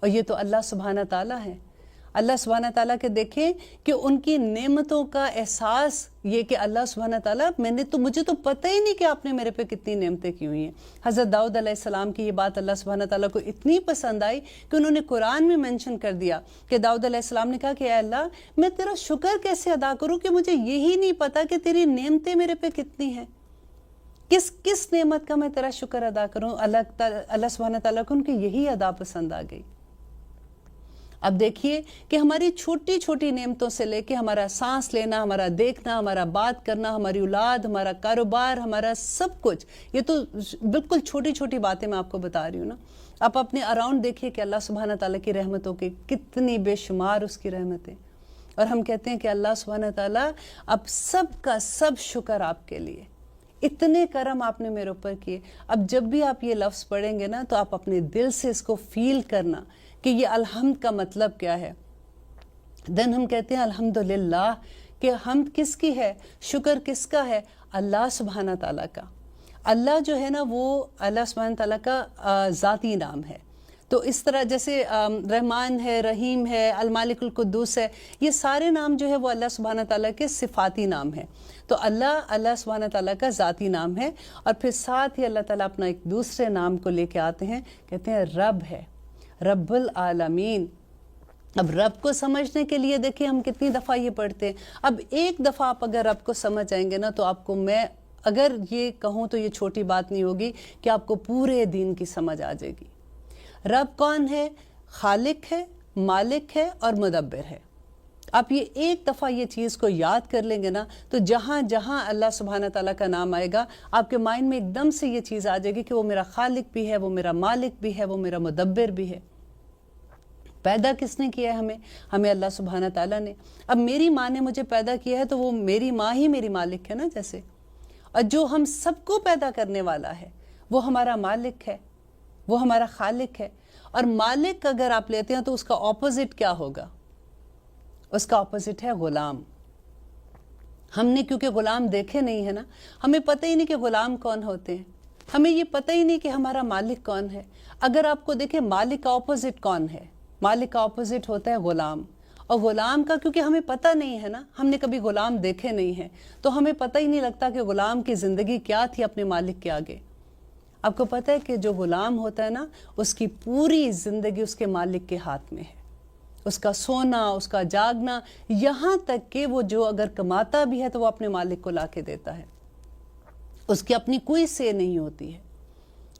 اور یہ تو اللہ سبحانہ تعالیٰ ہے. اللہ سبحانہ تعالیٰ کے دیکھیں کہ ان کی نعمتوں کا احساس یہ کہ اللہ سبحانہ تعالیٰ مجھے تو پتہ ہی نہیں کہ آپ نے میرے پہ کتنی نعمتیں کی ہوئی ہیں. حضرت داؤد علیہ السلام کی یہ بات اللہ سبحانہ تعالیٰ کو اتنی پسند آئی کہ انہوں نے قرآن میں منشن کر دیا کہ داؤد علیہ السلام نے کہا کہ اے اللہ میں تیرا شکر کیسے ادا کروں کہ مجھے یہی نہیں پتا کہ تیری نعمتیں میرے پہ کتنی ہیں. کس نعمت کا میں تیرا شکر ادا کروں. اللہ سبحانہ تعالیٰ کو ان کی یہی ادا پسند آ گئی. اب دیکھیے کہ ہماری چھوٹی چھوٹی نعمتوں سے لے کے ہمارا سانس لینا، ہمارا دیکھنا، ہمارا بات کرنا، ہماری اولاد، ہمارا کاروبار، ہمارا سب کچھ، یہ تو بالکل چھوٹی چھوٹی باتیں میں آپ کو بتا رہی ہوں نا. آپ اپنے اراؤنڈ دیکھیے کہ اللہ سبحانہ تعالیٰ کی رحمتوں کی کتنی بے شمار اس کی رحمتیں. اور ہم کہتے ہیں کہ اللہ سبحانہ تعالیٰ اب سب کا سب شکر آپ کے لیے، اتنے کرم آپ نے میرے اوپر کیے. اب جب بھی آپ یہ لفظ پڑھیں گے نا تو آپ اپنے دل سے اس کو فیل کرنا کہ یہ الحمد کا مطلب کیا ہے. دن ہم کہتے ہیں الحمدللہ کہ حمد کس کی ہے، شکر کس کا ہے، اللہ سبحانہ تعالیٰ کا. اللہ جو ہے نا وہ اللہ سبحانہ تعالیٰ کا ذاتی نام ہے. تو اس طرح جیسے رحمان ہے، رحیم ہے، المالک القدوس ہے، یہ سارے نام جو ہے وہ اللہ سبحانہ تعالیٰ کے صفاتی نام ہے. تو اللہ سبحانہ تعالیٰ کا ذاتی نام ہے. اور پھر ساتھ ہی اللہ تعالیٰ اپنا ایک دوسرے نام کو لے کے آتے ہیں، کہتے ہیں رب ہے، رب العالمین. اب رب کو سمجھنے کے لیے دیکھیں ہم کتنی دفعہ یہ پڑھتے ہیں. اب ایک دفعہ آپ اگر رب کو سمجھ آئیں گے نا تو آپ کو میں اگر یہ کہوں تو یہ چھوٹی بات نہیں ہوگی کہ آپ کو پورے دین کی سمجھ آ جائے گی. رب کون ہے؟ خالق ہے، مالک ہے اور مدبر ہے. آپ یہ ایک دفعہ یہ چیز کو یاد کر لیں گے نا تو جہاں جہاں اللہ سبحانہ تعالیٰ کا نام آئے گا آپ کے مائنڈ میں ایک دم سے یہ چیز آ جائے گی کہ وہ میرا خالق بھی ہے، وہ میرا مالک بھی ہے، وہ میرا مدبر بھی ہے. پیدا کس نے کیا ہے ہمیں اللہ سبحانہ تعالیٰ نے. اب میری ماں نے مجھے پیدا کیا ہے تو وہ میری ماں ہی میری مالک ہے نا جیسے. اور جو ہم سب کو پیدا کرنے والا ہے وہ ہمارا مالک ہے، وہ ہمارا خالق ہے. اور مالک اگر آپ لیتے ہیں تو اس کا اپوزٹ کیا ہوگا؟ اس کا اپوزٹ ہے غلام. ہم نے کیونکہ غلام دیکھے نہیں ہے نا، ہمیں پتہ ہی نہیں کہ غلام کون ہوتے ہیں، ہمیں یہ پتہ ہی نہیں کہ ہمارا مالک کون ہے. اگر آپ کو دیکھیں مالک کا اپوزٹ کون ہے؟ مالک کا اپوزٹ ہوتا ہے غلام. اور غلام کا کیونکہ ہمیں پتہ نہیں ہے نا، ہم نے کبھی غلام دیکھے نہیں ہیں تو ہمیں پتہ ہی نہیں لگتا کہ غلام کی زندگی کیا تھی اپنے مالک کے آگے. آپ کو پتہ ہے کہ جو غلام ہوتا ہے نا اس کی پوری زندگی اس کے مالک کے ہاتھ میں ہے. اس کا سونا، اس کا جاگنا، یہاں تک کہ وہ جو اگر کماتا بھی ہے تو وہ اپنے مالک کو لا کے دیتا ہے. اس کی اپنی کوئی سے نہیں ہوتی ہے.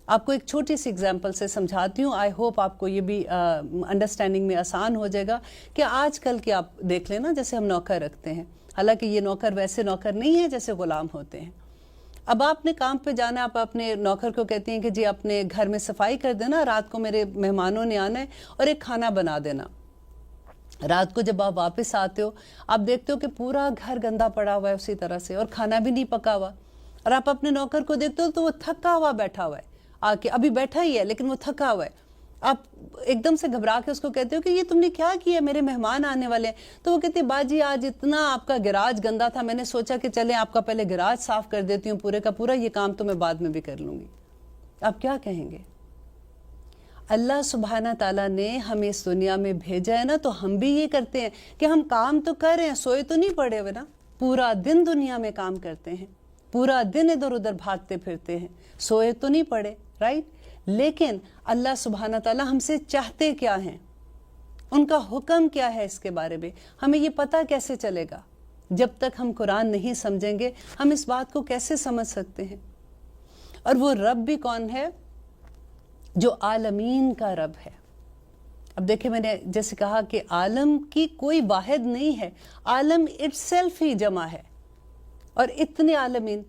آپ کو ایک چھوٹی سی اگزامپل سے سمجھاتی ہوں، آئی ہوپ آپ کو یہ بھی انڈرسٹینڈنگ میں آسان ہو جائے گا کہ آج کل کے آپ دیکھ لیں نا جیسے ہم نوکر رکھتے ہیں، حالانکہ یہ نوکر ویسے نوکر نہیں ہے جیسے غلام ہوتے ہیں. اب آپ نے کام پہ جانا، آپ اپنے نوکر کو کہتی ہیں کہ جی اپنے گھر میں صفائی کر دینا، رات کو میرے مہمانوں نے آنا ہے اور ایک کھانا بنا دینا. رات کو جب آپ واپس آتے ہو آپ دیکھتے ہو کہ پورا گھر گندا پڑا ہوا ہے اسی طرح سے اور کھانا بھی نہیں پکا ہوا. اور آپ اپنے نوکر کو دیکھتے ہو تو وہ تھکا ہوا بیٹھا ہوا ہے، آ کے ابھی بیٹھا ہی ہے لیکن وہ تھکا ہوا ہے. آپ ایک دم سے گھبرا کے اس کو کہتے ہو کہ یہ تم نے کیا کیا، میرے مہمان آنے والے ہیں. تو وہ کہتے ہیں باجی آج اتنا آپ کا گراج گندا تھا، میں نے سوچا کہ چلیں آپ کا پہلے گراج صاف کر دیتی ہوں پورے کا پورا، یہ کام تو میں بعد میں بھی کر لوں گی. آپ کیا کہیں گے؟ اللہ سبحانہ تعالیٰ نے ہمیں اس دنیا میں بھیجا ہے نا تو ہم بھی یہ کرتے ہیں کہ ہم کام تو کر رہے ہیں، سوئے تو نہیں پڑے ہوئے نا، پورا دن دنیا میں کام کرتے ہیں، پورا دن ادھر ادھر بھاگتے پھرتے ہیں، سوئے تو نہیں پڑے، رائٹ. لیکن اللہ سبحانہ تعالیٰ ہم سے چاہتے کیا ہیں، ان کا حکم کیا ہے، اس کے بارے میں ہمیں یہ پتہ کیسے چلے گا؟ جب تک ہم قرآن نہیں سمجھیں گے ہم اس بات کو کیسے سمجھ سکتے ہیں؟ اور وہ رب بھی کون ہے؟ جو عالمین کا رب ہے. اب دیکھیں میں نے جیسے کہا کہ عالم کی کوئی واحد نہیں ہے، عالم اٹ سیلف ہی جمع ہے. اور اتنے عالمین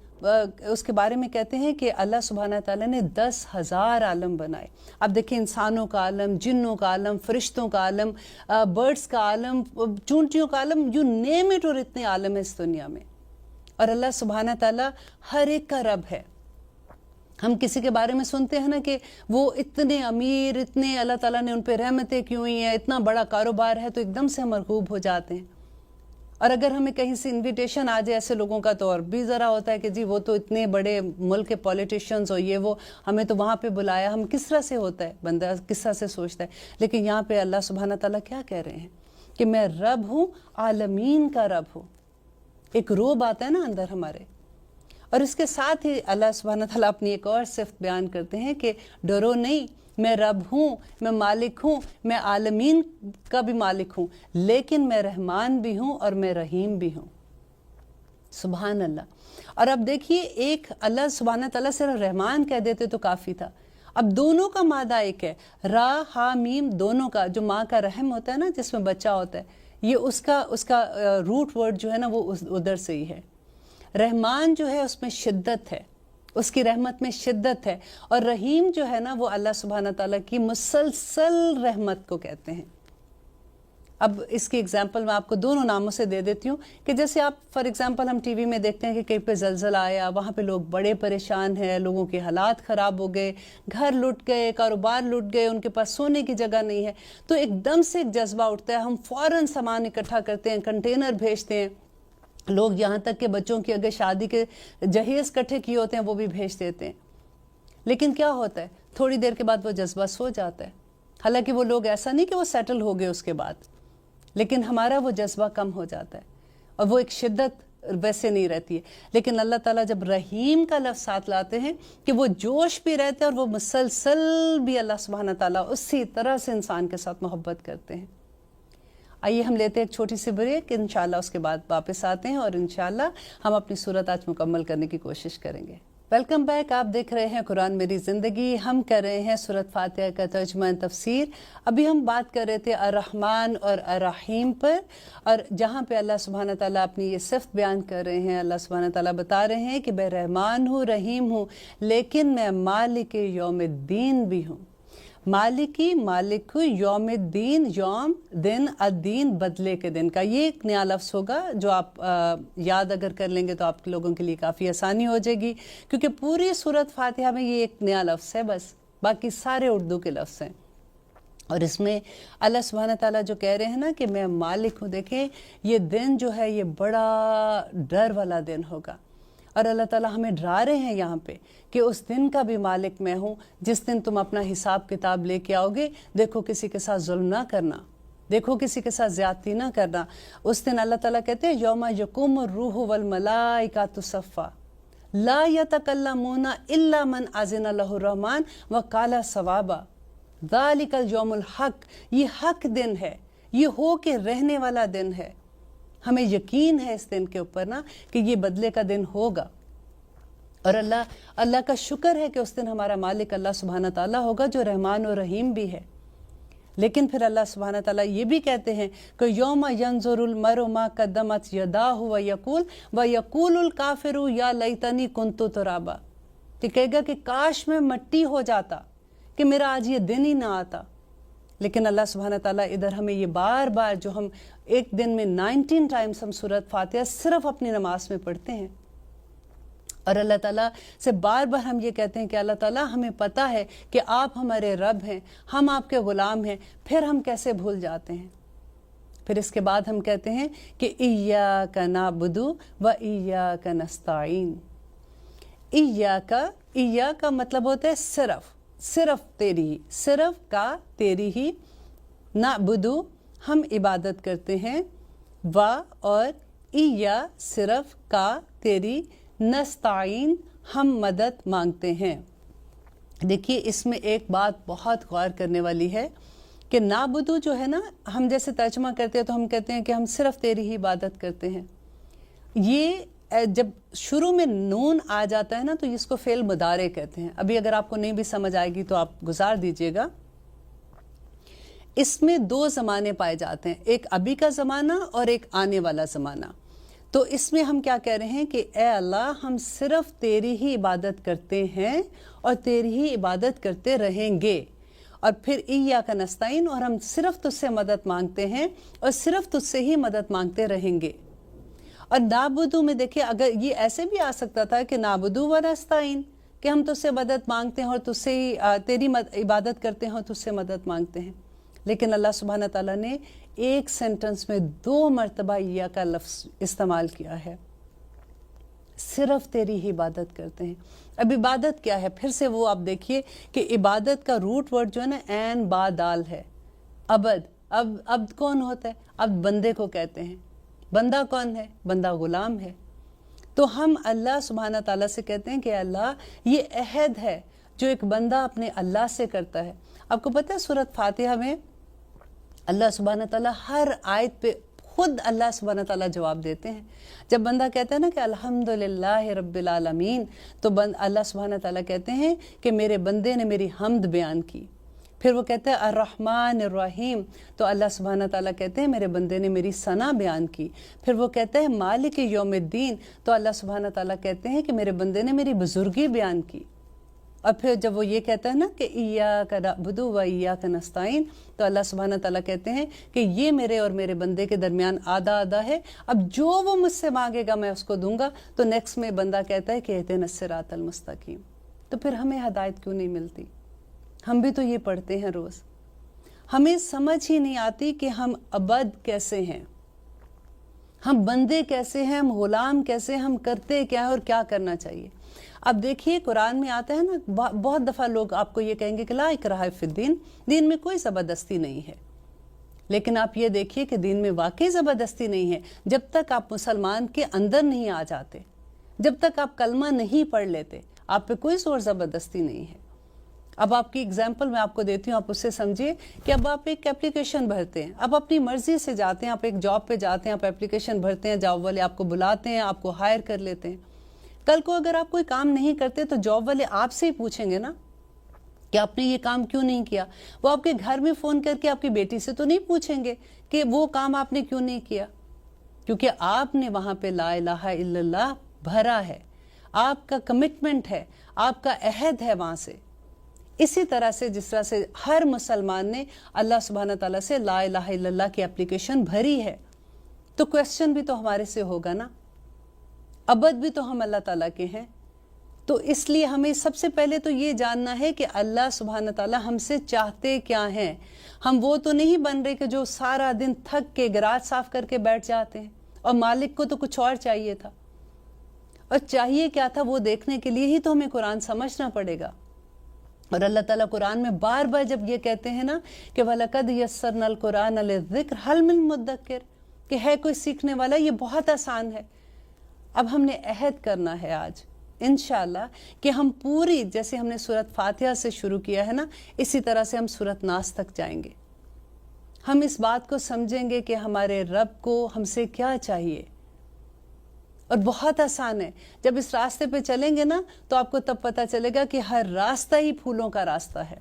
اس کے بارے میں کہتے ہیں کہ اللہ سبحانہ تعالیٰ نے 10,000 عالم بنائے. اب دیکھیں انسانوں کا عالم، جنوں کا عالم، فرشتوں کا عالم، برڈز کا عالم، چونٹیوں کا عالم، یو نیم اٹ. اور اتنے عالم ہیں اس دنیا میں. اور اللہ سبحانہ تعالیٰ ہر ایک کا رب ہے. ہم کسی کے بارے میں سنتے ہیں نا کہ وہ اتنے امیر، اتنے اللہ تعالیٰ نے ان پہ رحمتیں کی ہوئی ہیں، اتنا بڑا کاروبار ہے، تو ایک دم سے ہم مرغوب ہو جاتے ہیں. اور اگر ہمیں کہیں سے انویٹیشن آ جائے ایسے لوگوں کا تو اور بھی ذرا ہوتا ہے کہ جی وہ تو اتنے بڑے ملک کے پولیٹیشینز اور یہ وہ ہمیں تو وہاں پہ بلایا. ہم کس طرح سے ہوتا ہے, بندہ کس طرح سے سوچتا ہے. لیکن یہاں پہ اللہ سبحانہ تعالیٰ کیا کہہ رہے ہیں کہ میں رب ہوں, عالمین کا رب ہوں. ایک روب آتا ہے نا اندر ہمارے. اور اس کے ساتھ ہی اللہ سبحانہ تعالیٰ اپنی ایک اور صفت بیان کرتے ہیں کہ ڈرو نہیں, میں رب ہوں, میں مالک ہوں, میں عالمین کا بھی مالک ہوں, لیکن میں رحمان بھی ہوں اور میں رحیم بھی ہوں. سبحان اللہ. اور اب دیکھیے, ایک اللہ سبحانہ تعالیٰ صرف رحمان کہہ دیتے تو کافی تھا. اب دونوں کا مادہ ایک ہے, را ہا میم, دونوں کا. جو ماں کا رحم ہوتا ہے نا جس میں بچہ ہوتا ہے, یہ اس کا روٹ ورڈ جو ہے نا وہ ادھر سے ہی ہے. رحمان جو ہے اس میں شدت ہے, اس کی رحمت میں شدت ہے. اور رحیم جو ہے نا وہ اللہ سبحانہ تعالیٰ کی مسلسل رحمت کو کہتے ہیں. اب اس کی اگزامپل میں آپ کو دونوں ناموں سے دے دیتی ہوں کہ جیسے آپ فار ایگزامپل ہم ٹی وی میں دیکھتے ہیں کہ کہیں پہ زلزلہ آیا, وہاں پہ لوگ بڑے پریشان ہیں, لوگوں کے حالات خراب ہو گئے, گھر لٹ گئے, کاروبار لٹ گئے, ان کے پاس سونے کی جگہ نہیں ہے, تو ایک دم سے ایک جذبہ اٹھتا ہے, ہم فوراً سامان اکٹھا کرتے ہیں, کنٹینر بھیجتے ہیں. لوگ یہاں تک کہ بچوں کی اگر شادی کے جہیز کٹھے کیے ہوتے ہیں وہ بھی بھیج دیتے ہیں. لیکن کیا ہوتا ہے, تھوڑی دیر کے بعد وہ جذبہ سو جاتا ہے. حالانکہ وہ لوگ ایسا نہیں کہ وہ سیٹل ہو گئے اس کے بعد, لیکن ہمارا وہ جذبہ کم ہو جاتا ہے اور وہ ایک شدت ویسے نہیں رہتی ہے. لیکن اللہ تعالیٰ جب رحیم کا لفظ ساتھ لاتے ہیں کہ وہ جوش بھی رہتے ہیں اور وہ مسلسل بھی اللہ سبحانہ تعالیٰ اسی طرح سے انسان کے ساتھ محبت کرتے ہیں. آئیے ہم لیتے ہیں ایک چھوٹی سی بریک, انشاءاللہ اس کے بعد واپس آتے ہیں اور انشاءاللہ ہم اپنی صورت آج مکمل کرنے کی کوشش کریں گے. Welcome back. آپ دیکھ رہے ہیں قرآن میری زندگی. ہم کر رہے ہیں سورۃ فاتحہ کا ترجمہ تفسیر. ابھی ہم بات کر رہے تھے الرحمن اور الرحیم پر, اور جہاں پہ اللہ سبحانہ تعالیٰ اپنی یہ صفت بیان کر رہے ہیں. اللہ سبحانہ تعالیٰ بتا رہے ہیں کہ میں رحمان ہوں, رحیم ہوں, لیکن میں مالک یوم الدین بھی ہوں. مالکی, مالک ہوں, یوم الدین, یوم دن, الدین بدلے کے دن کا. یہ ایک نیا لفظ ہوگا جو آپ یاد اگر کر لیں گے تو آپ لوگوں کے لیے کافی آسانی ہو جائے گی, کیونکہ پوری سورۃ فاتحہ میں یہ ایک نیا لفظ ہے, بس باقی سارے اردو کے لفظ ہیں. اور اس میں اللہ سبحانہ تعالیٰ جو کہہ رہے ہیں نا کہ میں مالک ہوں, دیکھیں یہ دن جو ہے یہ بڑا ڈر والا دن ہوگا. اور اللہ تعالیٰ ہمیں ڈرا رہے ہیں یہاں پہ کہ اس دن کا بھی مالک میں ہوں, جس دن تم اپنا حساب کتاب لے کے آؤ گے. دیکھو کسی کے ساتھ ظلم نہ کرنا, دیکھو کسی کے ساتھ زیادتی نہ کرنا. اس دن اللہ تعالیٰ کہتے ہیں یوم یقوم الروح والملائکۃ صفا لا یتکلمون الا من اذن لہ الرحمن وقال صوابا ذالک الیوم الحق. یہ حق دن ہے, یہ ہو کے رہنے والا دن ہے. ہمیں یقین ہے اس دن کے اوپر نا کہ یہ بدلے کا دن ہوگا. اور اللہ کا شکر ہے کہ اس دن ہمارا مالک اللہ سبحانہ تعالیٰ ہوگا جو رحمان و رحیم بھی ہے. لیکن پھر اللہ سبحانہ تعالیٰ یہ بھی کہتے ہیں کہ یوم ینظر المرء ما قدمت یداہ ویقول الکافر یا لیتنی کنت ترابا, کہ کہے گا کہ کاش میں مٹی ہو جاتا, کہ میرا آج یہ دن ہی نہ آتا. لیکن اللہ سبحانہ تعالیٰ ادھر ہمیں یہ بار بار, جو ہم ایک دن میں 19 ٹائمز ہم سورۃ فاتحہ صرف اپنی نماز میں پڑھتے ہیں, اور اللہ تعالیٰ سے بار بار ہم یہ کہتے ہیں کہ اللہ تعالیٰ ہمیں پتہ ہے کہ آپ ہمارے رب ہیں, ہم آپ کے غلام ہیں, پھر ہم کیسے بھول جاتے ہیں. پھر اس کے بعد ہم کہتے ہیں کہ ایاک نعبد و ایاک نستعین. ایاک مطلب ہوتا ہے صرف تیری ہی, صرف کا تیری ہی, نعبدو ہم عبادت کرتے ہیں, و اور ایا صرف کا تیری, نستعین ہم مدد مانگتے ہیں. دیکھیے اس میں ایک بات بہت غور کرنے والی ہے کہ نعبدو جو ہے نا, ہم جیسے ترجمہ کرتے ہیں تو ہم کہتے ہیں کہ ہم صرف تیری ہی عبادت کرتے ہیں. یہ جب شروع میں نون آ جاتا ہے نا تو اس کو فعل مضارع کہتے ہیں. ابھی اگر آپ کو نہیں بھی سمجھ آئے گی تو آپ گزار دیجئے گا. اس میں 2 زمانے پائے جاتے ہیں, ایک ابھی کا زمانہ اور ایک آنے والا زمانہ. تو اس میں ہم کیا کہہ رہے ہیں کہ اے اللہ ہم صرف تیری ہی عبادت کرتے ہیں اور تیری ہی عبادت کرتے رہیں گے. اور پھر ایاک نستعین, اور ہم صرف تجھ سے مدد مانگتے ہیں اور صرف تجھ سے ہی مدد مانگتے رہیں گے. اور نعبدو میں دیکھیں, اگر یہ ایسے بھی آ سکتا تھا کہ نعبدو و نستعین, کہ ہم تجھ سے مدد مانگتے ہیں اور تجھ سے ہی تیری عبادت کرتے ہیں اور تجھ سے مدد مانگتے ہیں. لیکن اللہ سبحانہ تعالیٰ نے ایک سینٹنس میں 2 مرتبہ یا کا لفظ استعمال کیا ہے، صرف تیری ہی عبادت کرتے ہیں۔ اب عبادت کیا ہے؟ پھر سے وہ آپ دیکھیے کہ عبادت کا روٹ ورڈ جو ہے نا عین با دال ہے، عبد۔ اب عبد کون ہوتا ہے؟ عبد بندے کو کہتے ہیں۔ بندہ کون ہے؟ بندہ غلام ہے۔ تو ہم اللہ سبحانہ تعالیٰ سے کہتے ہیں کہ اللہ یہ عہد ہے جو ایک بندہ اپنے اللہ سے کرتا ہے۔ آپ کو پتہ ہے سورۃ فاتحہ میں اللہ سبحانہ تعالیٰ ہر آیت پہ خود اللہ سبحانہ تعالیٰ جواب دیتے ہیں۔ جب بندہ کہتا ہے نا کہ الحمدللہ رب العالمین، تو اللہ سبحانہ تعالیٰ کہتے ہیں کہ میرے بندے نے میری حمد بیان کی۔ پھر وہ کہتے ہیں الرحمن الرحیم، تو اللہ سبحانہ تعالیٰ کہتے ہیں میرے بندے نے میری ثنا بیان کی۔ پھر وہ کہتے ہیں مالک یوم الدین، تو اللہ سبحانہ تعالیٰ کہتے ہیں کہ میرے بندے نے میری بزرگی بیان کی۔ اور پھر جب وہ یہ کہتا ہے نا کہ ایاک نعبد و ایاک نستعین، تو اللہ سبحانہ تعالیٰ کہتے ہیں کہ یہ میرے اور میرے بندے کے درمیان آدھا آدھا ہے، اب جو وہ مجھ سے مانگے گا میں اس کو دوں گا۔ تو نیکسٹ میں بندہ کہتا ہے کہ اہدنا الصراط المستقیم۔ تو پھر ہمیں ہدایت کیوں نہیں ملتی؟ ہم بھی تو یہ پڑھتے ہیں روز، ہمیں سمجھ ہی نہیں آتی کہ ہم عبد کیسے ہیں، ہم بندے کیسے ہیں، ہم غلام کیسے، ہم کرتے کیا ہے اور کیا کرنا چاہیے۔ اب دیکھیے قرآن میں آتا ہے نا، بہت دفعہ لوگ آپ کو یہ کہیں گے کہ لا اکراہ فی الدین، دین میں کوئی زبردستی نہیں ہے۔ لیکن آپ یہ دیکھیے کہ دین میں واقعی زبردستی نہیں ہے۔ جب تک آپ مسلمان کے اندر نہیں آ جاتے، جب تک آپ کلمہ نہیں پڑھ لیتے، آپ پہ کوئی زور زبردستی نہیں ہے۔ اب آپ کی اگزامپل میں آپ کو دیتی ہوں، آپ اس سے سمجھیے کہ اب آپ ایک اپلیکیشن بھرتے ہیں، اب اپنی مرضی سے جاتے ہیں، آپ ایک جاب پہ جاتے ہیں، آپ اپلیکیشن بھرتے ہیں، جاب والے آپ کو بلاتے ہیں، آپ کو ہائر کر لیتے ہیں۔ کل کو اگر آپ کوئی کام نہیں کرتے تو جاب والے آپ سے ہی پوچھیں گے نا کہ آپ نے یہ کام کیوں نہیں کیا۔ وہ آپ کے گھر میں فون کر کے آپ کی بیٹی سے تو نہیں پوچھیں گے کہ وہ کام آپ نے کیوں نہیں کیا، کیونکہ آپ نے وہاں پہ لا الہ الا اللہ بھرا ہے، آپ کا کمٹمنٹ ہے، آپ کا عہد ہے وہاں سے۔ اسی طرح سے جس طرح سے ہر مسلمان نے اللہ سبحانہ تعالیٰ سے لا الہ الا اللہ کی اپلیکیشن بھری ہے، تو کویسچن بھی تو ہمارے سے ہوگا نا، عبد بھی تو ہم اللہ تعالیٰ کے ہیں۔ تو اس لیے ہمیں سب سے پہلے تو یہ جاننا ہے کہ اللہ سبحانہ تعالیٰ ہم سے چاہتے کیا ہیں۔ ہم وہ تو نہیں بن رہے کہ جو سارا دن تھک کے گراج صاف کر کے بیٹھ جاتے ہیں، اور مالک کو تو کچھ اور چاہیے تھا، اور چاہیے کیا تھا وہ دیکھنے کے لیے ہی تو ہمیں قرآن سمجھنا پڑے گا۔ اور اللہ تعالیٰ قرآن میں بار بار جب یہ کہتے ہیں نا کہ وَلَقَدْ يَسَّرْنَا الْقُرْآنَ لِلذِّكْرِ هَلْ مِن مُدَّكِّرٍ، کہ ہے کوئی سیکھنے والا، یہ بہت آسان ہے۔ اب ہم نے عہد کرنا ہے آج انشاءاللہ کہ ہم پوری، جیسے ہم نے سورۃ فاتحہ سے شروع کیا ہے نا، اسی طرح سے ہم سورۃ ناس تک جائیں گے۔ ہم اس بات کو سمجھیں گے کہ ہمارے رب کو ہم سے کیا چاہیے، اور بہت آسان ہے۔ جب اس راستے پہ چلیں گے نا تو آپ کو تب پتہ چلے گا کہ ہر راستہ ہی پھولوں کا راستہ ہے،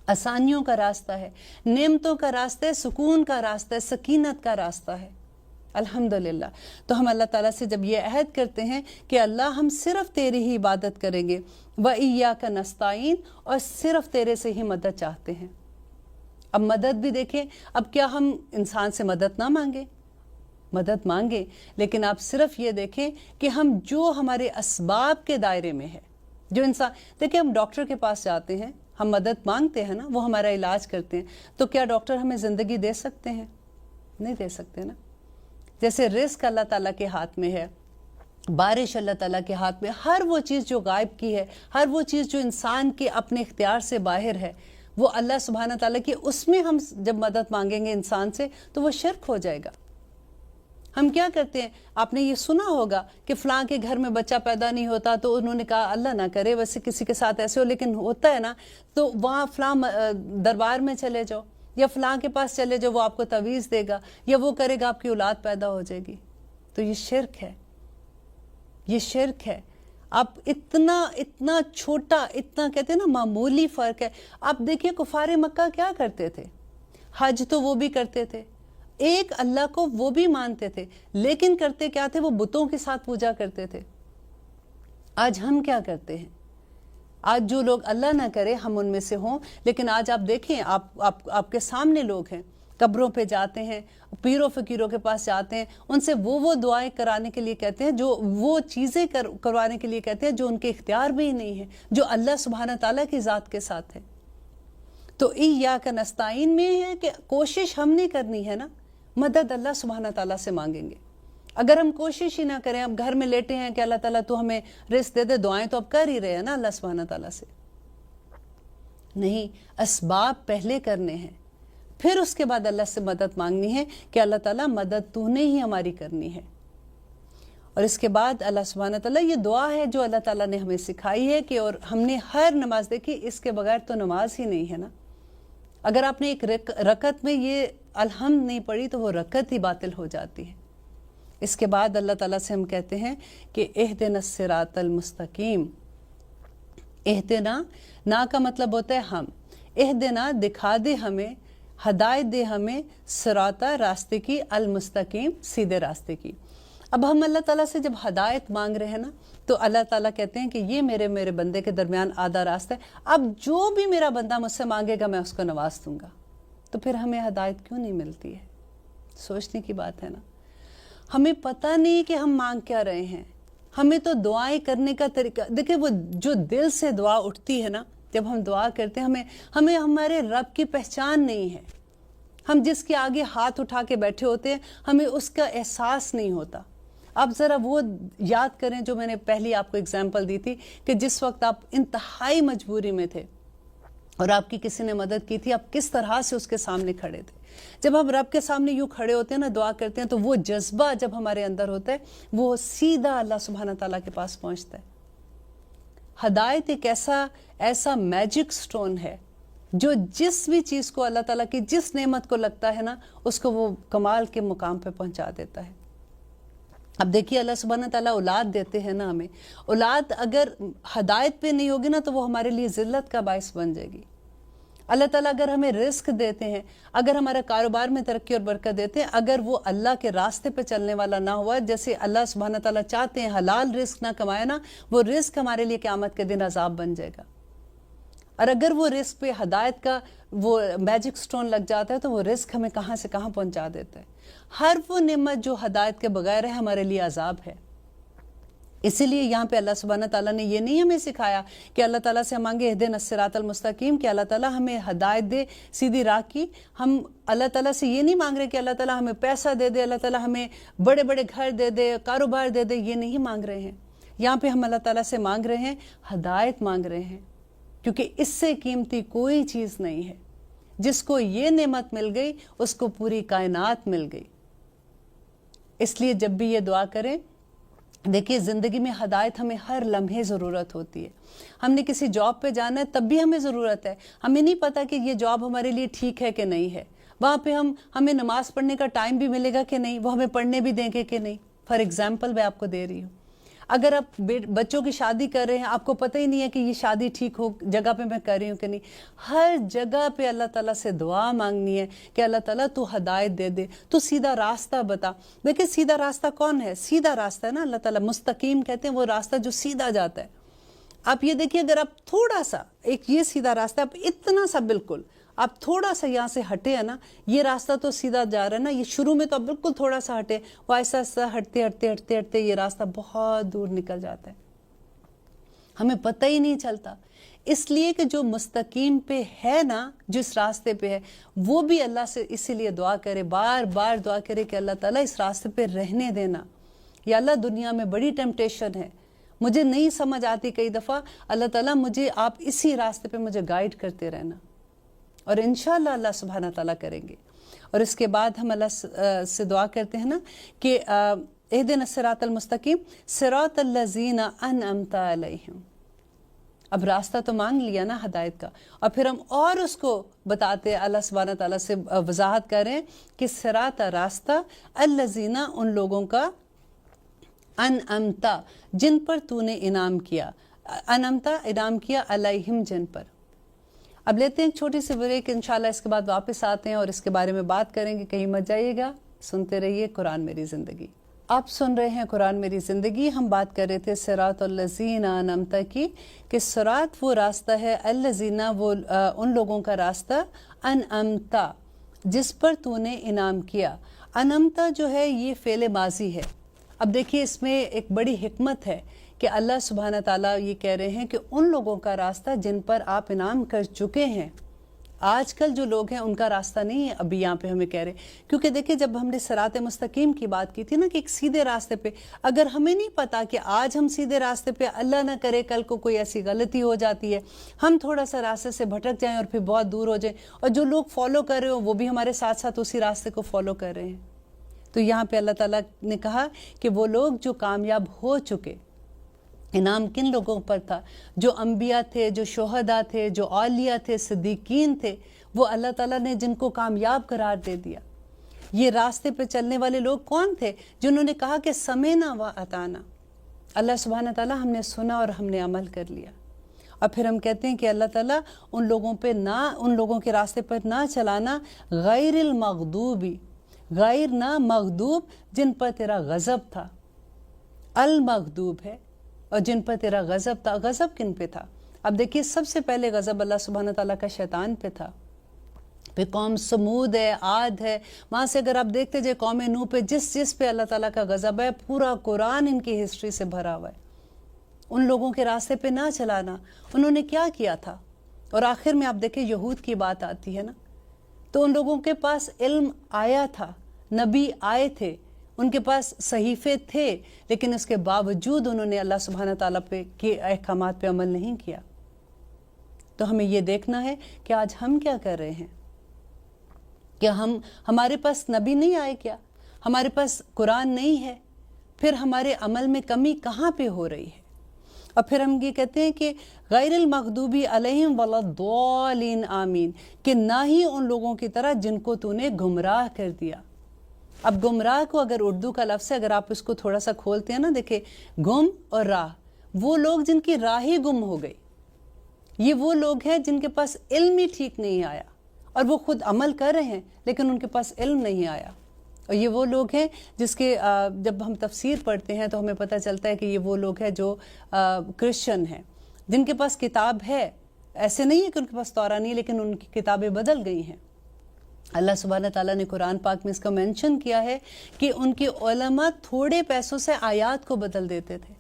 آسانیوں کا راستہ ہے، نعمتوں کا راستہ ہے، سکون کا راستہ ہے، سکینت کا راستہ ہے۔ الحمدللہ۔ تو ہم اللہ تعالیٰ سے جب یہ عہد کرتے ہیں کہ اللہ ہم صرف تیری ہی عبادت کریں گے، وَإِيَّاكَ نَسْتَعِينُ، اور صرف تیرے سے ہی مدد چاہتے ہیں۔ اب مدد بھی دیکھیں، اب کیا ہم انسان سے مدد نہ مانگیں؟ مدد مانگیں، لیکن آپ صرف یہ دیکھیں کہ ہم جو ہمارے اسباب کے دائرے میں ہے، جو انسان، دیکھیں ہم ڈاکٹر کے پاس جاتے ہیں، ہم مدد مانگتے ہیں نا، وہ ہمارا علاج کرتے ہیں، تو کیا ڈاکٹر ہمیں زندگی دے سکتے ہیں؟ نہیں دے سکتے نا۔ جیسے رزق اللہ تعالیٰ کے ہاتھ میں ہے، بارش اللہ تعالیٰ کے ہاتھ میں، ہر وہ چیز جو غائب کی ہے، ہر وہ چیز جو انسان کے اپنے اختیار سے باہر ہے، وہ اللہ سبحانہ تعالیٰ کی، اس میں ہم جب مدد مانگیں گے انسان سے تو وہ شرک ہو جائے گا۔ ہم کیا کرتے ہیں، آپ نے یہ سنا ہوگا کہ فلاں کے گھر میں بچہ پیدا نہیں ہوتا تو انہوں نے کہا اللہ نہ کرے، ویسے کسی کے ساتھ ایسے ہو، لیکن ہوتا ہے نا، تو وہاں فلاں دربار میں چلے جاؤ یا فلاں کے پاس چلے جاؤ، وہ آپ کو تعویذ دے گا یا وہ کرے گا، آپ کی اولاد پیدا ہو جائے گی۔ تو یہ شرک ہے، یہ شرک ہے۔ آپ اتنا چھوٹا، اتنا کہتے ہیں نا معمولی فرق ہے۔ آپ دیکھیے کفار مکہ کیا کرتے تھے، حج تو وہ بھی کرتے تھے، ایک اللہ کو وہ بھی مانتے تھے، لیکن کرتے کیا تھے، وہ بتوں کے ساتھ پوجا کرتے تھے۔ آج ہم کیا کرتے ہیں؟ آج جو لوگ اللہ نہ کرے ہم ان میں سے ہوں، لیکن آج آپ دیکھیں، آپ کے سامنے لوگ ہیں، قبروں پہ جاتے ہیں، پیروں فقیروں کے پاس جاتے ہیں، ان سے وہ دعائیں کرانے کے لیے کہتے ہیں، جو وہ چیزیں کروانے کے لیے کہتے ہیں جو ان کے اختیار میں ہی نہیں ہے، جو اللہ سبحانہ تعالیٰ کی ذات کے ساتھ ہے۔ تو ایاک نستعین میں ہے کہ کوشش ہم نے کرنی ہے نا، مدد اللہ سبحانہ تعالیٰ سے مانگیں گے۔ اگر ہم کوشش ہی نہ کریں، اب گھر میں لیٹے ہیں کہ اللہ تعالیٰ تو ہمیں رزق دے دے، دعائیں تو اب کر ہی رہے ہیں نا اللہ سبحانہ تعالیٰ سے، نہیں، اسباب پہلے کرنے ہیں، پھر اس کے بعد اللہ سے مدد مانگنی ہے کہ اللہ تعالیٰ مدد تو نے ہی ہماری کرنی ہے۔ اور اس کے بعد اللہ سبحانہ تعالیٰ، یہ دعا ہے جو اللہ تعالیٰ نے ہمیں سکھائی ہے کہ، اور ہم نے ہر نماز دیکھی، اس کے بغیر تو نماز ہی نہیں ہے نا۔ اگر آپ نے ایک رکعت میں یہ الحمد نہیں پڑھی تو وہ رکعت ہی باطل ہو جاتی ہے۔ اس کے بعد اللہ تعالیٰ سے ہم کہتے ہیں کہ اہدنا الصراط المستقیم، اہدنا، نا کا مطلب ہوتا ہے ہم، اہدنا دکھا دے ہمیں، ہدایت دے ہمیں، صراطہ راستے کی، المستقیم سیدھے راستے کی۔ اب ہم اللہ تعالیٰ سے جب ہدایت مانگ رہے ہیں نا، تو اللہ تعالیٰ کہتے ہیں کہ یہ میرے بندے کے درمیان آدھا راستہ ہے، اب جو بھی میرا بندہ مجھ سے مانگے گا میں اس کو نواز دوں گا۔ تو پھر ہمیں ہدایت کیوں نہیں ملتی ہے؟ سوچنے کی بات ہے نا۔ ہمیں پتہ نہیں کہ ہم مانگ کیا رہے ہیں، ہمیں تو دعائیں کرنے کا طریقہ دیکھیں، وہ جو دل سے دعا اٹھتی ہے نا، جب ہم دعا کرتے ہیں، ہمیں ہمارے رب کی پہچان نہیں ہے، ہم جس کے آگے ہاتھ اٹھا کے بیٹھے ہوتے ہیں ہمیں اس کا احساس نہیں ہوتا۔ آپ ذرا وہ یاد کریں جو میں نے پہلی آپ کو اگزامپل دی تھی کہ جس وقت آپ انتہائی مجبوری میں تھے اور آپ کی کسی نے مدد کی تھی، آپ کس طرح سے اس کے سامنے کھڑے تھے۔ جب ہم رب کے سامنے یوں کھڑے ہوتے ہیں نا، دعا کرتے ہیں، تو وہ جذبہ جب ہمارے اندر ہوتا ہے وہ سیدھا اللہ سبحانہ تعالیٰ کے پاس پہنچتا ہے۔ ہدایت ایک ایسا میجک سٹون ہے جو جس بھی چیز کو اللہ تعالیٰ کی جس نعمت کو لگتا ہے نا، اس کو وہ کمال کے مقام پہ پہنچا دیتا ہے۔ اب دیکھیے اللہ سبحانہ تعالیٰ اولاد دیتے ہیں نا ہمیں، اولاد اگر ہدایت پہ نہیں ہوگی نا تو وہ ہمارے لیے ذلت کا باعث بن جائے گی۔ اللہ تعالیٰ اگر ہمیں رزق دیتے ہیں، اگر ہمارا کاروبار میں ترقی اور برکت دیتے ہیں، اگر وہ اللہ کے راستے پہ چلنے والا نہ ہوا، جیسے اللہ سبحانہ تعالیٰ چاہتے ہیں حلال رزق نہ کمائے نا، وہ رزق ہمارے لیے قیامت کے دن عذاب بن جائے گا۔ اور اگر وہ رزق پہ ہدایت کا وہ میجک سٹون لگ جاتا ہے تو وہ رزق ہمیں کہاں سے کہاں پہنچا دیتا ہے۔ ہر وہ نعمت جو ہدایت کے بغیر ہے ہمارے لیے عذاب ہے۔ اسی لیے یہاں پہ اللہ سبحانہ تعالیٰ نے یہ نہیں ہمیں سکھایا کہ اللہ تعالیٰ سے ہم مانگے اہدنا الصراط المستقیم، کہ اللہ تعالیٰ ہمیں ہدایت دے سیدھی راہ کی۔ ہم اللہ تعالیٰ سے یہ نہیں مانگ رہے کہ اللہ تعالیٰ ہمیں پیسہ دے دے، اللہ تعالیٰ ہمیں بڑے بڑے گھر دے دے، کاروبار دے دے، یہ نہیں مانگ رہے ہیں۔ یہاں پہ ہم اللہ تعالیٰ سے مانگ رہے ہیں، ہدایت مانگ رہے ہیں، کیونکہ اس سے قیمتی کوئی چیز نہیں ہے۔ جس کو یہ نعمت مل گئی اس کو پوری کائنات مل گئی۔ اس لیے جب بھی یہ دعا کریں، دیکھیے زندگی میں ہدایت ہمیں ہر لمحے ضرورت ہوتی ہے۔ ہم نے کسی جاب پہ جانا ہے تب بھی ہمیں ضرورت ہے، ہمیں نہیں پتا کہ یہ جاب ہمارے لیے ٹھیک ہے کہ نہیں ہے، وہاں پہ ہمیں نماز پڑھنے کا ٹائم بھی ملے گا کہ نہیں، وہ ہمیں پڑھنے بھی دیں گے کہ نہیں۔ فار ایگزامپل میں آپ کو دے رہی ہوں، اگر آپ بچوں کی شادی کر رہے ہیں، آپ کو پتہ ہی نہیں ہے کہ یہ شادی ٹھیک ہو جگہ پہ میں کر رہی ہوں کہ نہیں، ہر جگہ پہ اللہ تعالیٰ سے دعا مانگنی ہے کہ اللہ تعالیٰ تو ہدایت دے دے، تو سیدھا راستہ بتا۔ دیکھیں سیدھا راستہ کون ہے؟ سیدھا راستہ ہے نا اللہ تعالیٰ، مستقیم کہتے ہیں وہ راستہ جو سیدھا جاتا ہے۔ آپ یہ دیکھیے، اگر آپ تھوڑا سا ایک یہ سیدھا راستہ، آپ اتنا سا بالکل آپ تھوڑا سا یہاں سے ہٹے ہیں نا، یہ راستہ تو سیدھا جا رہا ہے نا، یہ شروع میں تو آپ بالکل تھوڑا سا ہٹے، وہ ایسا ایسا ہٹتے ہٹتے ہٹتے ہٹتے یہ راستہ بہت دور نکل جاتا ہے، ہمیں پتہ ہی نہیں چلتا۔ اس لیے کہ جو مستقیم پہ ہے نا، جس راستے پہ ہے، وہ بھی اللہ سے اسی لیے دعا کرے، بار بار دعا کرے کہ اللہ تعالیٰ اس راستے پہ رہنے دینا، یا اللہ دنیا میں بڑی ٹیمپٹیشن ہے، مجھے نہیں سمجھ آتی کئی دفعہ، اللہ تعالیٰ مجھے آپ اسی راستے پہ مجھے گائیڈ کرتے رہنا، اور انشاءاللہ اللہ سبحانہ تعالیٰ کریں گے۔ اور اس کے بعد ہم اللہ سے دعا کرتے ہیں نا کہ اہدنا الصراط المستقیم صراط الذین انعمت علیہم۔ اب راستہ تو مانگ لیا نا ہدایت کا، اور پھر ہم اور اس کو بتاتے اللہ سبحانہ تعالیٰ سے وضاحت کریں کہ صراط راستہ الذین ان لوگوں کا، انعمت جن پر تو نے انعام کیا، انعمت انعام کیا، علیہم جن پر۔ اب لیتے ہیں ایک چھوٹی سی بریک، انشاءاللہ اس کے بعد واپس آتے ہیں اور اس کے بارے میں بات کریں گے، کہیں مت جائیے گا، سنتے رہیے قرآن میری زندگی۔ آپ سن رہے ہیں قرآن میری زندگی، ہم بات کر رہے تھے صراط الذین انعمت کی، کہ صراط وہ راستہ ہے، الذین وہ ان لوگوں کا راستہ، انعمت جس پر تو نے انعام کیا۔ انعمت جو ہے یہ فعل ماضی ہے۔ اب دیکھیے اس میں ایک بڑی حکمت ہے کہ اللہ سبحانہ تعالیٰ یہ کہہ رہے ہیں کہ ان لوگوں کا راستہ جن پر آپ انعام کر چکے ہیں، آج کل جو لوگ ہیں ان کا راستہ نہیں ہے ابھی یہاں پہ ہمیں کہہ رہے، کیونکہ دیکھیں جب ہم نے صراط مستقیم کی بات کی تھی نا کہ ایک سیدھے راستے پہ، اگر ہمیں نہیں پتا کہ آج ہم سیدھے راستے پہ، اللہ نہ کرے کل کو کوئی ایسی غلطی ہو جاتی ہے، ہم تھوڑا سا راستے سے بھٹک جائیں اور پھر بہت دور ہو جائیں، اور جو لوگ فالو کر رہے ہو وہ بھی ہمارے ساتھ ساتھ اسی راستے کو فالو کر رہے ہیں، تو یہاں پہ اللہ تعالیٰ نے کہا کہ وہ لوگ جو کامیاب ہو چکے، انعام کن لوگوں پر تھا؟ جو انبیاء تھے، جو شہداء تھے، جو اولیاء تھے، صدیقین تھے، وہ اللہ تعالیٰ نے جن کو کامیاب قرار دے دیا۔ یہ راستے پہ چلنے والے لوگ کون تھے؟ جنہوں نے کہا کہ سمعنا و اطعنا، اللہ سبحانہ تعالیٰ ہم نے سنا اور ہم نے عمل کر لیا۔ اور پھر ہم کہتے ہیں کہ اللہ تعالیٰ ان لوگوں کے راستے پر نہ چلانا، غیر المغضوبی، غیر نہ مغضوب، جن پر تیرا غضب تھا، المغضوب ہے، اور جن پر تیرا غضب تھا۔ غضب کن پہ تھا؟ اب دیکھیے سب سے پہلے غضب اللہ سبحانہ تعالیٰ کا شیطان پہ تھا، پھر قوم سمود ہے، عاد ہے، وہاں سے اگر آپ دیکھتے جائے قوم نوح پہ، جس پہ اللہ تعالیٰ کا غضب ہے، پورا قرآن ان کی ہسٹری سے بھرا ہوا ہے۔ ان لوگوں کے راستے پہ نہ چلانا، انہوں نے کیا کیا تھا؟ اور آخر میں آپ دیکھیں یہود کی بات آتی ہے نا، تو ان لوگوں کے پاس علم آیا تھا، نبی آئے تھے، ان کے پاس صحیفے تھے، لیکن اس کے باوجود انہوں نے اللہ سبحانہ تعالیٰ کے احکامات پہ عمل نہیں کیا۔ تو ہمیں یہ دیکھنا ہے کہ آج ہم کیا کر رہے ہیں، کہ ہمارے پاس نبی نہیں آئے کیا، ہمارے پاس قرآن نہیں ہے، پھر ہمارے عمل میں کمی کہاں پہ ہو رہی ہے؟ اور پھر ہم یہ کہتے ہیں کہ غیر المغضوبی علیہم ولا الضالین آمین، کہ نہ ہی ان لوگوں کی طرح جن کو تو نے گمراہ کر دیا۔ اب گمراہ کو اگر اردو کا لفظ ہے، اگر آپ اس کو تھوڑا سا کھولتے ہیں نا، دیکھیں گم اور راہ، وہ لوگ جن کی راہ ہی گم ہو گئی، یہ وہ لوگ ہیں جن کے پاس علم ہی ٹھیک نہیں آیا، اور وہ خود عمل کر رہے ہیں لیکن ان کے پاس علم نہیں آیا۔ اور یہ وہ لوگ ہیں جس کے جب ہم تفسیر پڑھتے ہیں تو ہمیں پتہ چلتا ہے کہ یہ وہ لوگ ہیں جو کرسچن ہیں، جن کے پاس کتاب ہے، ایسے نہیں ہے کہ ان کے پاس تورات نہیں ہے، لیکن ان کی کتابیں بدل گئی ہیں۔ اللہ سبحانہ تعالیٰ نے قرآن پاک میں اس کا مینشن کیا ہے کہ ان کے علماء تھوڑے پیسوں سے آیات کو بدل دیتے تھے۔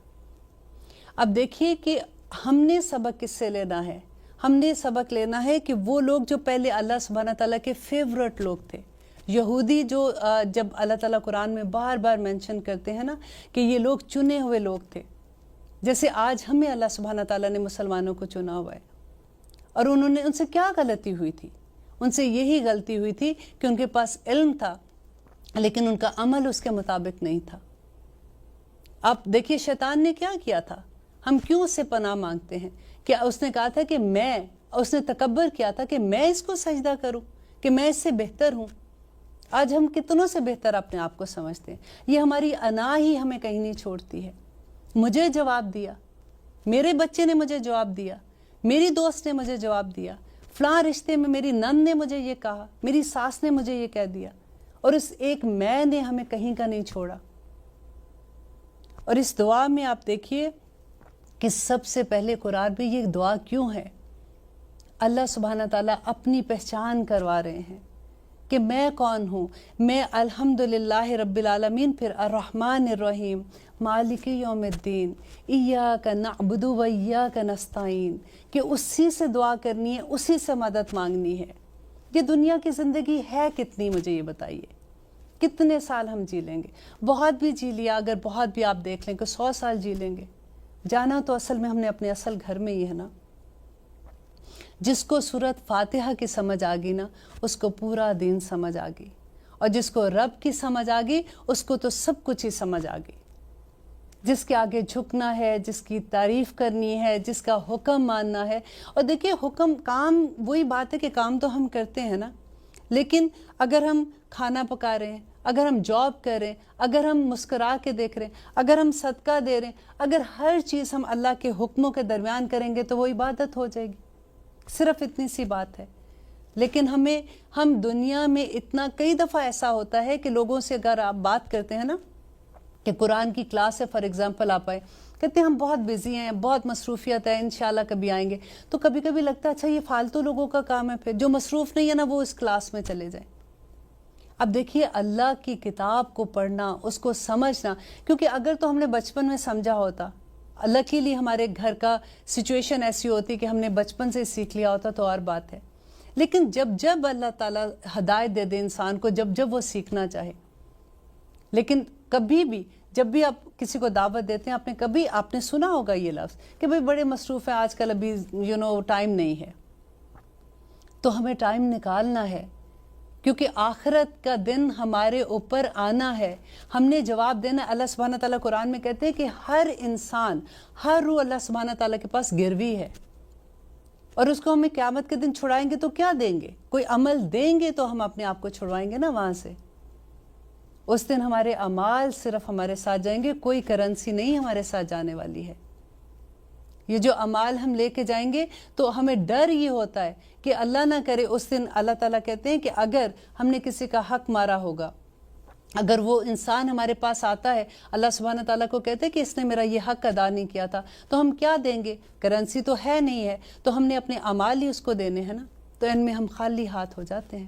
اب دیکھیے کہ ہم نے سبق کس سے لینا ہے؟ ہم نے سبق لینا ہے کہ وہ لوگ جو پہلے اللہ سبحانہ تعالیٰ کے فیورٹ لوگ تھے، یہودی، جو جب اللہ تعالیٰ قرآن میں بار بار مینشن کرتے ہیں نا کہ یہ لوگ چنے ہوئے لوگ تھے، جیسے آج ہمیں اللہ سبحانہ تعالیٰ نے مسلمانوں کو چنا ہوا ہے، اور ان سے کیا غلطی ہوئی تھی؟ ان سے یہی غلطی ہوئی تھی کہ ان کے پاس علم تھا لیکن ان کا عمل اس کے مطابق نہیں تھا۔ آپ دیکھیے شیطان نے کیا کیا تھا، ہم کیوں اس سے پناہ مانگتے ہیں؟ کہ اس نے کہا تھا کہ اس نے تکبر کیا تھا کہ میں اس کو سجدہ کروں، کہ میں اس سے بہتر ہوں۔ آج ہم کتنوں سے بہتر اپنے آپ کو سمجھتے ہیں، یہ ہماری انا ہی ہمیں کہیں نہیں چھوڑتی ہے۔ مجھے جواب دیا، میرے بچے نے مجھے جواب دیا، میری دوست نے مجھے جواب دیا، فلاں رشتے میں میری نند نے مجھے یہ کہا، میری ساس نے مجھے یہ کہہ دیا، اور اس ایک میں نے ہمیں کہیں کا نہیں چھوڑا۔ اور اس دعا میں آپ دیکھیے کہ سب سے پہلے قرآن میں یہ دعا کیوں ہے؟ اللہ سبحانہ تعالیٰ اپنی پہچان کروا رہے ہیں کہ میں کون ہوں، میں الحمدللہ رب العالمین، پھر الرحمن الرحیم، مالک یوم الدین، ایاک نعبد و ایاک نستعین، کہ اسی سے دعا کرنی ہے، اسی سے مدد مانگنی ہے۔ یہ دنیا کی زندگی ہے کتنی، مجھے یہ بتائیے، کتنے سال ہم جی لیں گے؟ بہت بھی جی لیا، اگر بہت بھی آپ دیکھ لیں کہ 100 سال جی لیں گے، جانا تو اصل میں ہم نے اپنے اصل گھر میں ہی ہے نا۔ جس کو سورت فاتحہ کی سمجھ آ گئی نا، اس کو پورا دین سمجھ آ گئی، اور جس کو رب کی سمجھ آ گئی اس کو تو سب کچھ ہی سمجھ آ گئی۔ جس کے آگے جھکنا ہے، جس کی تعریف کرنی ہے، جس کا حکم ماننا ہے۔ اور دیکھیے حکم، کام وہی بات ہے کہ کام تو ہم کرتے ہیں نا، لیکن اگر ہم کھانا پکا رہے ہیں، اگر ہم جاب کر رہے ہیں، اگر ہم مسکرا کے دیکھ رہے ہیں، اگر ہم صدقہ دے رہے ہیں، اگر ہر چیز ہم اللہ کے حکموں کے درمیان کریں گے تو وہ عبادت ہو جائے گی۔ صرف اتنی سی بات ہے۔ لیکن ہم دنیا میں اتنا، کئی دفعہ ایسا ہوتا ہے کہ لوگوں سے اگر آپ بات کرتے ہیں نا کہ قرآن کی کلاس ہے، فار ایگزامپل آپ آئے، کہتے ہیں ہم بہت بزی ہیں، بہت مصروفیت ہے، انشاءاللہ کبھی آئیں گے، تو کبھی کبھی لگتا ہے اچھا یہ فالتو لوگوں کا کام ہے، پھر جو مصروف نہیں ہے نا وہ اس کلاس میں چلے جائیں۔ اب دیکھیے اللہ کی کتاب کو پڑھنا، اس کو سمجھنا، کیونکہ اگر تو ہم نے بچپن میں سمجھا ہوتا، اللہ کے لیے ہمارے گھر کا سچویشن ایسی ہوتی کہ ہم نے بچپن سے سیکھ لیا ہوتا تو اور بات ہے، لیکن جب اللہ تعالیٰ ہدایت دے دے انسان کو، جب وہ سیکھنا چاہے. لیکن کبھی بھی جب بھی آپ کسی کو دعوت دیتے ہیں، آپ نے سنا ہوگا یہ لفظ کہ بھئی بڑے مصروف ہیں آج کل، ابھی ٹائم نہیں ہے. تو ہمیں ٹائم نکالنا ہے، کیونکہ آخرت کا دن ہمارے اوپر آنا ہے. ہم نے جواب دینا. اللہ سبحانہ تعالیٰ قرآن میں کہتے ہیں کہ ہر انسان، ہر روح اللہ سبحانہ تعالیٰ کے پاس گروی ہے، اور اس کو ہمیں قیامت کے دن چھڑائیں گے تو کیا دیں گے؟ کوئی عمل دیں گے تو ہم اپنے آپ کو چھڑوائیں گے نا وہاں سے. اس دن ہمارے اعمال صرف ہمارے ساتھ جائیں گے، کوئی کرنسی نہیں ہمارے ساتھ جانے والی ہے. یہ جو اعمال ہم لے کے جائیں گے تو ہمیں ڈر یہ ہوتا ہے کہ اللہ نہ کرے اس دن اللہ تعالیٰ کہتے ہیں کہ اگر ہم نے کسی کا حق مارا ہوگا، اگر وہ انسان ہمارے پاس آتا ہے، اللہ سبحانہ تعالیٰ کو کہتے ہیں کہ اس نے میرا یہ حق ادا نہیں کیا تھا، تو ہم کیا دیں گے؟ کرنسی تو ہے نہیں ہے، تو ہم نے اپنے اعمال ہی اس کو دینے ہیں نا. تو ان میں ہم خالی ہاتھ ہو جاتے ہیں.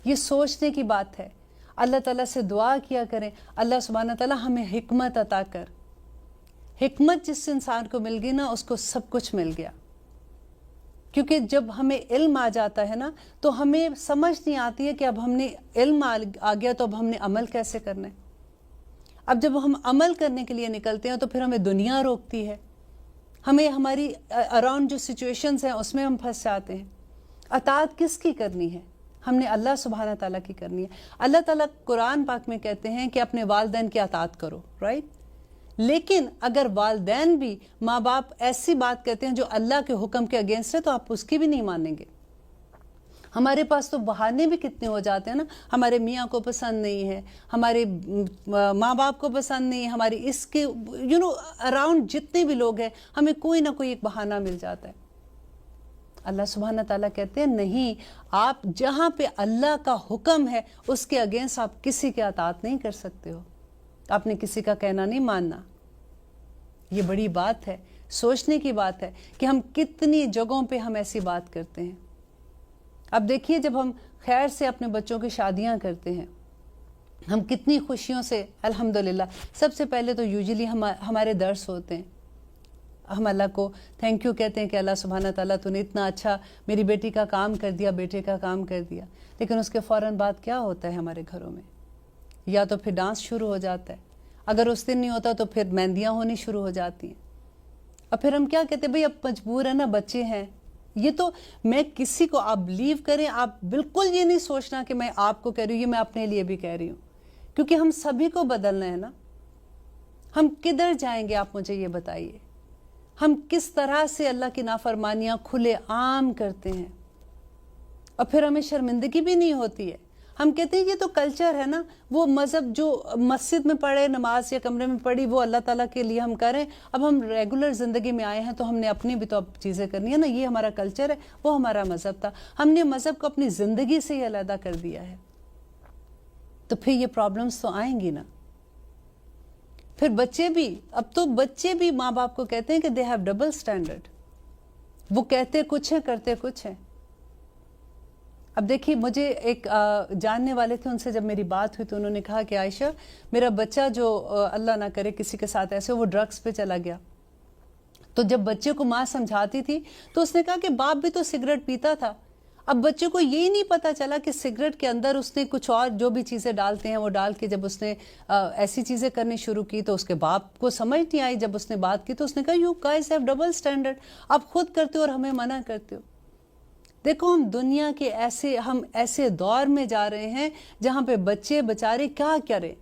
یہ سوچنے کی بات ہے. اللہ تعالیٰ سے دعا کیا کریں، اللہ سبحانہ تعالیٰ ہمیں حکمت عطا کر. حکمت جس انسان کو مل گئی نا، اس کو سب کچھ مل گیا. کیونکہ جب ہمیں علم آ جاتا ہے نا، تو ہمیں سمجھ نہیں آتی ہے کہ اب ہم نے علم آ گیا تو اب ہم نے عمل کیسے کرنا ہے. اب جب ہم عمل کرنے کے لیے نکلتے ہیں تو پھر ہمیں دنیا روکتی ہے، ہمیں ہماری اراؤنڈ جو سچویشنز ہیں اس میں ہم پھنس جاتے ہیں. اطاعت کس کی کرنی ہے؟ ہم نے اللہ سبحانہ تعالیٰ کی کرنی ہے. اللہ تعالیٰ قرآن پاک میں کہتے ہیں کہ اپنے والدین کی اطاعت کرو، رائٹ؟ لیکن اگر والدین بھی، ماں باپ ایسی بات کہتے ہیں جو اللہ کے حکم کے اگینسٹ ہے، تو آپ اس کی بھی نہیں مانیں گے. ہمارے پاس تو بہانے بھی کتنے ہو جاتے ہیں نا. ہمارے میاں کو پسند نہیں ہے، ہمارے ماں باپ کو پسند نہیں ہے، ہماری اس کے اراؤنڈ جتنے بھی لوگ ہیں، ہمیں کوئی نہ کوئی ایک بہانہ مل جاتا ہے. اللہ سبحانہ تعالیٰ کہتے ہیں نہیں، آپ جہاں پہ اللہ کا حکم ہے اس کے اگینسٹ آپ کسی کی اطاعت نہیں کر سکتے ہو. آپ نے کسی کا کہنا نہیں ماننا. یہ بڑی بات ہے، سوچنے کی بات ہے کہ ہم کتنی جگہوں پہ ہم ایسی بات کرتے ہیں. اب دیکھیے، جب ہم خیر سے اپنے بچوں کی شادیاں کرتے ہیں، ہم کتنی خوشیوں سے الحمدللہ. سب سے پہلے تو یوزلی ہمارے درس ہوتے ہیں، ہم اللہ کو تھینک یو کہتے ہیں کہ اللہ سبحانہ تعالیٰ تو نے اتنا اچھا میری بیٹی کا کام کر دیا، بیٹے کا کام کر دیا. لیکن اس کے فوراً بعد کیا ہوتا ہے ہمارے گھروں میں؟ یا تو پھر ڈانس شروع ہو جاتا ہے، اگر اس دن نہیں ہوتا تو پھر مہندیاں ہونی شروع ہو جاتی ہیں. اور پھر ہم کیا کہتے ہیں؟ بھئی اب مجبور ہے نا، بچے ہیں. یہ تو میں کسی کو، آپ بلیو کریں، آپ بالکل یہ نہیں سوچنا کہ میں آپ کو کہہ رہی ہوں، یہ میں اپنے لیے بھی کہہ رہی ہوں، کیونکہ ہم سبھی کو بدلنا ہے نا. ہم کدھر جائیں گے آپ مجھے یہ بتائیے؟ ہم کس طرح سے اللہ کی نافرمانیاں کھلے عام کرتے ہیں، اور پھر ہمیں شرمندگی بھی نہیں ہوتی ہے. ہم کہتے ہیں یہ تو کلچر ہے نا، وہ مذہب جو مسجد میں پڑھے، نماز یا کمرے میں پڑھی، وہ اللہ تعالیٰ کے لیے ہم کریں. اب ہم ریگولر زندگی میں آئے ہیں تو ہم نے اپنی بھی تو اب چیزیں کرنی ہے نا. یہ ہمارا کلچر ہے، وہ ہمارا مذہب تھا. ہم نے مذہب کو اپنی زندگی سے ہی علیحدہ کر دیا ہے. تو پھر یہ پرابلمس تو آئیں گی نا. پھر بچے بھی، اب تو بچے بھی ماں باپ کو کہتے ہیں کہ دے ہیو ڈبل سٹینڈرڈ. وہ کہتے کچھ ہیں، کرتے کچھ ہیں. اب دیکھیے، مجھے ایک جاننے والے تھے، ان سے جب میری بات ہوئی تو انہوں نے کہا کہ عائشہ، میرا بچہ جو اللہ نہ کرے کسی کے ساتھ ایسے، وہ ڈرگس پہ چلا گیا. تو جب بچے کو ماں سمجھاتی تھی تو اس نے کہا کہ باپ بھی تو سگریٹ پیتا تھا. اب بچے کو یہی نہیں پتا چلا کہ سگریٹ کے اندر اس نے کچھ اور جو بھی چیزیں ڈالتے ہیں وہ ڈال کے جب اس نے ایسی چیزیں کرنی شروع کی تو اس کے باپ کو سمجھ نہیں آئی. جب اس نے بات کی تو اس نے کہا you guys have double standard, آپ خود کرتے ہو اور ہمیں منع کرتے ہو. دیکھو، ہم دنیا کے ایسے دور میں جا رہے ہیں جہاں پہ بچے بچارے کیا کریں.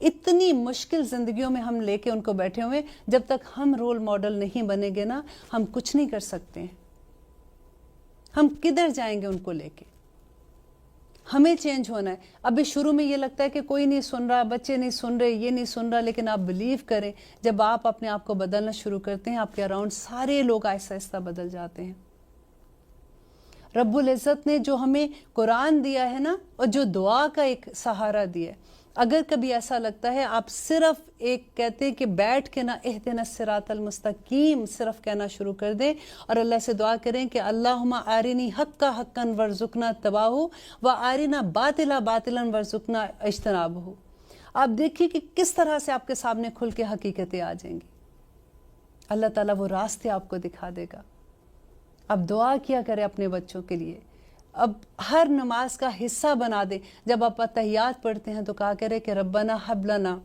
اتنی مشکل زندگیوں میں ہم لے کے ان کو بیٹھے ہوئے. جب تک ہم رول ماڈل نہیں بنیں گے نا، ہم کچھ نہیں کر سکتے ہیں. ہم کدھر جائیں گے ان کو لے کے؟ ہمیں چینج ہونا ہے. ابھی شروع میں یہ لگتا ہے کہ کوئی نہیں سن رہا، بچے نہیں سن رہے، یہ نہیں سن رہا. لیکن آپ بلیو کریں، جب آپ اپنے آپ کو بدلنا شروع کرتے ہیں، آپ کے اراؤنڈ سارے لوگ آہستہ آہستہ بدل جاتے ہیں. رب العزت نے جو ہمیں قرآن دیا ہے نا، اور جو دعا کا ایک سہارا دیا ہے، اگر کبھی ایسا لگتا ہے آپ صرف ایک کہتے ہیں کہ بیٹھ کے نا اہدنا الصراط المستقیم صرف کہنا شروع کر دیں اور اللہ سے دعا کریں کہ اللہم آرنی حقا حقا ورزقنا اتباعہ و آرنا باطلا باطلا ورزقنا اجتنابہ. آپ دیکھیے کہ کس طرح سے آپ کے سامنے کھل کے حقیقتیں آ جائیں گی. اللہ تعالیٰ وہ راستے آپ کو دکھا دے گا. اب دعا کیا کریں اپنے بچوں کے لیے، اب ہر نماز کا حصہ بنا دیں. جب آپ اتحیات پڑھتے ہیں تو کہا کرے کہ ربنا حب لنا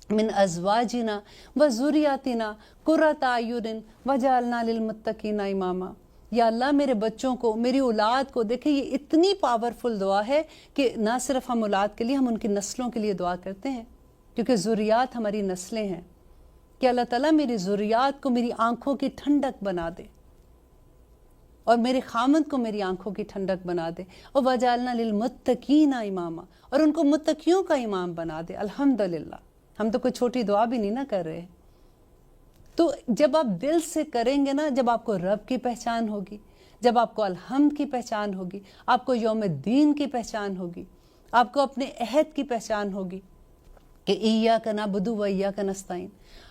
من ازواجنا و ذریاتنا قرۃ اعین وجعلنا للمتقین اماما. یا اللہ میرے بچوں کو، میری اولاد کو، دیکھیں یہ اتنی پاورفل دعا ہے کہ نہ صرف ہم اولاد کے لیے، ہم ان کی نسلوں کے لیے دعا کرتے ہیں، کیونکہ ذریات ہماری نسلیں ہیں. کہ اللہ تعالیٰ میری ذریات کو میری آنکھوں کی ٹھنڈک بنا دے، اور میرے خامند کو میری آنکھوں کی ٹھنڈک بنا دے، اور وجعلنا للمتقین اماما، اور ان کو متقیوں کا امام بنا دے. الحمدللہ ہم تو کوئی چھوٹی دعا بھی نہیں نہ کر رہے. تو جب آپ دل سے کریں گے نا، جب آپ کو رب کی پہچان ہوگی، جب آپ کو الحمد کی پہچان ہوگی، آپ کو یوم الدین کی پہچان ہوگی، آپ کو اپنے عہد کی پہچان ہوگی کہ ایاک نعبد و ایاک نستعین،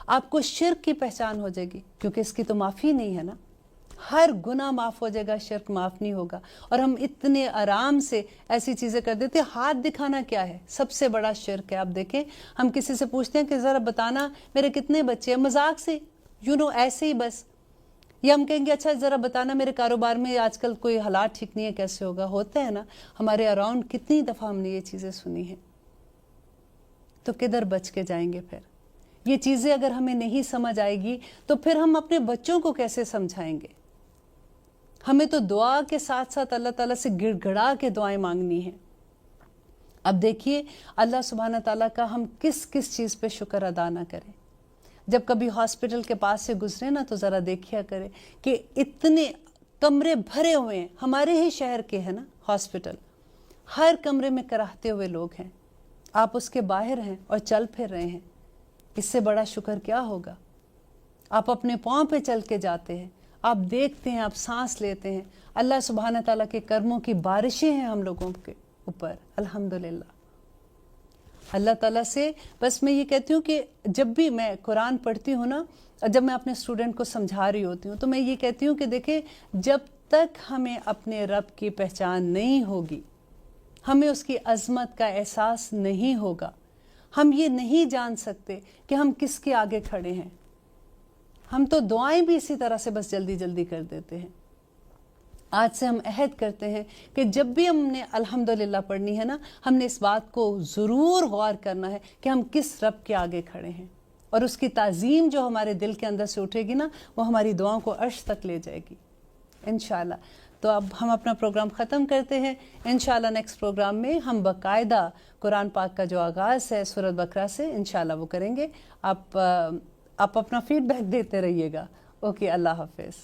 آپ کو شرک کی پہچان ہو جائے گی، کیونکہ اس کی تو معافی نہیں ہے نا. ہر گناہ معاف ہو جائے گا، شرک معاف نہیں ہوگا. اور ہم اتنے آرام سے ایسی چیزیں کر دیتے. ہاتھ دکھانا کیا ہے؟ سب سے بڑا شرک ہے. آپ دیکھیں ہم کسی سے پوچھتے ہیں کہ ذرا بتانا میرے کتنے بچے ہیں، مذاق سے ایسے ہی بس. یا ہم کہیں گے اچھا ذرا بتانا میرے کاروبار میں آج کل کوئی حالات ٹھیک نہیں ہے، کیسے ہوگا. ہوتا ہے نا ہمارے اراؤنڈ. کتنی دفعہ ہم نے یہ چیزیں سنی ہیں. تو کدھر بچ کے جائیں گے پھر؟ یہ چیزیں اگر ہمیں نہیں سمجھ آئے گی تو پھر ہم اپنے بچوں کو کیسے سمجھائیں گے؟ ہمیں تو دعا کے ساتھ ساتھ اللہ تعالیٰ سے گڑ گڑا کے دعائیں مانگنی ہیں. اب دیکھیے اللہ سبحانہ تعالیٰ کا ہم کس کس چیز پہ شکر ادا نہ کریں. جب کبھی ہاسپٹل کے پاس سے گزرے نا تو ذرا دیکھیا کرے کہ اتنے کمرے بھرے ہوئے ہیں. ہمارے ہی شہر کے ہیں نا ہاسپٹل، ہر کمرے میں کراہتے ہوئے لوگ ہیں. آپ اس کے باہر ہیں اور چل پھر رہے ہیں. اس سے بڑا شکر کیا ہوگا؟ آپ اپنے پاؤں پہ چل کے جاتے ہیں، آپ دیکھتے ہیں، آپ سانس لیتے ہیں. اللہ سبحانہ تعالیٰ کے کرموں کی بارشیں ہیں ہم لوگوں کے اوپر. الحمدللہ. اللہ تعالیٰ سے بس میں یہ کہتی ہوں کہ جب بھی میں قرآن پڑھتی ہوں نا، جب میں اپنے اسٹوڈنٹ کو سمجھا رہی ہوتی ہوں تو میں یہ کہتی ہوں کہ دیکھیں جب تک ہمیں اپنے رب کی پہچان نہیں ہوگی، ہمیں اس کی عظمت کا احساس نہیں ہوگا، ہم یہ نہیں جان سکتے کہ ہم کس کے آگے کھڑے ہیں. ہم تو دعائیں بھی اسی طرح سے بس جلدی جلدی کر دیتے ہیں. آج سے ہم عہد کرتے ہیں کہ جب بھی ہم نے الحمدللہ پڑھنی ہے نا، ہم نے اس بات کو ضرور غور کرنا ہے کہ ہم کس رب کے آگے کھڑے ہیں. اور اس کی تعظیم جو ہمارے دل کے اندر سے اٹھے گی نا، وہ ہماری دعاؤں کو عرش تک لے جائے گی انشاءاللہ. تو اب ہم اپنا پروگرام ختم کرتے ہیں. انشاءاللہ نیکسٹ پروگرام میں ہم باقاعدہ قرآن پاک کا جو آغاز ہے سورۃ بقرہ سے انشاءاللہ وہ کریں گے. آپ اپنا فیڈ بیک دیتے رہیے گا. اوکے، اللہ حافظ.